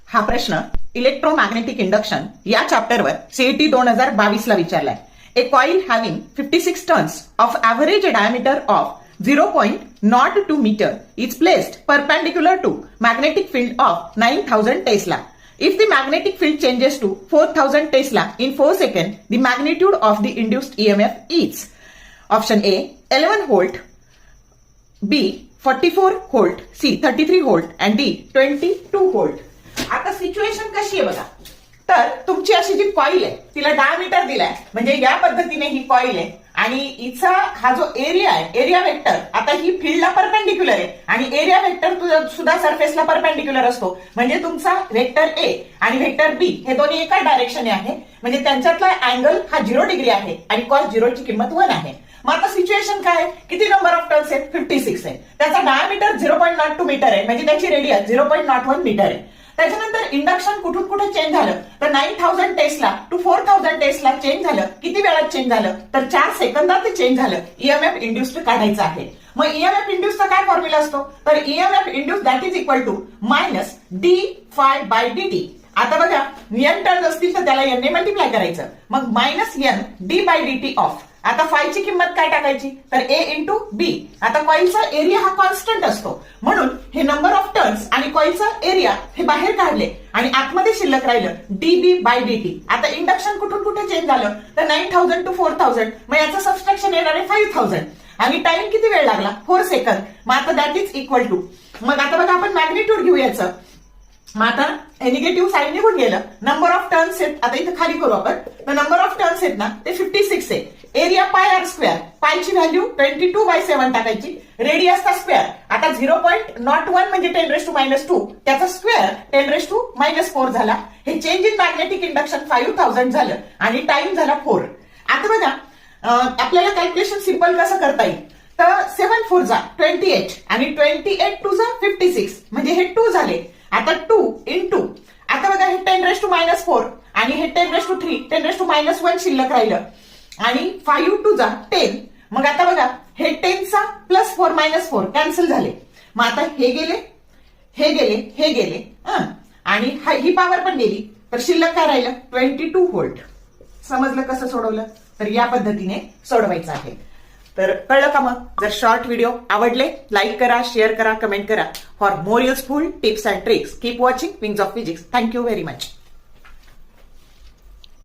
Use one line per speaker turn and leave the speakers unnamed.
हा प्रश्न electromagnetic induction या चॅप्टरवर सीईटी 2022 ला विचारलाय. A coil having 56 turns of average diameter of 0.02 meter is placed perpendicular to magnetic field of 9000 Tesla. If the magnetic field changes to 4000 Tesla in 4 seconds, the magnitude of the induced EMF is option A 11 volt, B 44 volt, C 33 volt and D 22 volt. आता situation कशी आहे बघा. तर तुमची अशी जी coil आहे तिला diameter दिलाय, म्हणजे या पद्धतीने ही कॉईल आहे आणि हिचा हा जो एरिया आहे, एरिया वेक्टर, आता ही फील्डला परपेंडिक्युलर आहे आणि एरिया वेक्टर सुद्धा सरफेसला परपेंडिक्युलर असतो. म्हणजे तुमचा वेक्टर ए आणि वेक्टर बी हे दोन्ही एका डायरेक्शनने आहे, म्हणजे त्यांच्यातला अँगल हा 0 डिग्री आहे आणि कॉस 0 ची किंमत 1 आहे. मग आता सिच्युएशन काय आहे, किती नंबर ऑफ टर्न्स आहेत, 56 आहे. त्याचा डायमीटर 0.02 मीटर आहे, म्हणजे त्याची रेडियस 0.01 मीटर आहे. त्याच्यानंतर इंडक्शन कुठून कुठे चेंज झालं तर 9000 टेस्ला टू 4000 टेस्ला चेंज झालं. किती वेळात चेंज झालं तर 4 सेकंदात ते चेंज झालं. ईएमएफ इंड्युस्ड काढायचं आहे. मग ईएमएफ इंड्युसचा काय फॉर्म्युला असतो तर EMF induce that is equal to minus d phi by dt. आता बघा एन टर्न्स असतील तर त्याला एन ने मल्टिप्लाय करायचं, मग minus n d by dt of. आता फाय ची किंमत काय टाकायची तर ए इंटू बी. आता कॉइलचा एरिया हा कॉन्स्टंट असतो, म्हणून हे नंबर ऑफ टर्न्स आणि कॉइलचा एरिया हे बाहेर काढले आणि आतमध्ये शिल्लक राहिलं डीबी बाय dt. आता इंडक्शन कुठून कुठे चेंज झालं तर 9000 टू 4000, मग याचं सबस्ट्रॅक्शन येणार आहे 5000 आणि टाइम किती वेळ लागला 4 सेकंद. मग आता दॅट इज इक्वल टू, मग आता बघा आपण मॅग्निट्यूड घेऊ याचं. मग आता हे निगेटिव्ह साईड निघून गेलं. नंबर ऑफ टर्न्स आहेत, आता इथं खाली करू आपण. तर नंबर ऑफ टर्न्स आहेत ना ते 56 आहे. एरिया पाय आर स्क्वेअर, पायची व्हॅल्यू 22/7 टाकायची. रेडियसचा स्क्वेअर आता 0.01 म्हणजे 10⁻², त्याचा स्क्वेअर 10⁻⁻4 झाला. हे चेंज इन मॅग्नेटिक इंडक्शन 5000 झालं आणि टाइम झाला 4. आता बघा आपल्याला कॅल्क्युलेशन सिंपल कसं करता येईल तर 7 4 जा 28 आणि 28 2 जा 56, म्हणजे हे 2 झाले. आता 2 इंटू, आता बघा हे 10⁻⁻4 आणि हे 10⁻3 10⁻⁻1 शिल्लक राहिलं आणि 5 2 जा 10. मग आता बघा हे 10 चा प्लस 4 मायनस 4 कॅन्सल झाले. मग आता हे गेले, हे गेले, हे गेले आणि ही पॉवर पण गेली, तर शिल्लक काय राहिलं 22 व्होल्ट. समजलं कसं सोडवलं तर या पद्धतीने सोडवायचं आहे. तर कळलं का? मग जर शॉर्ट व्हिडिओ आवडले लाईक करा, शेअर करा, कमेंट करा. For more useful tips and tricks keep watching wings of physics. Thank you very much.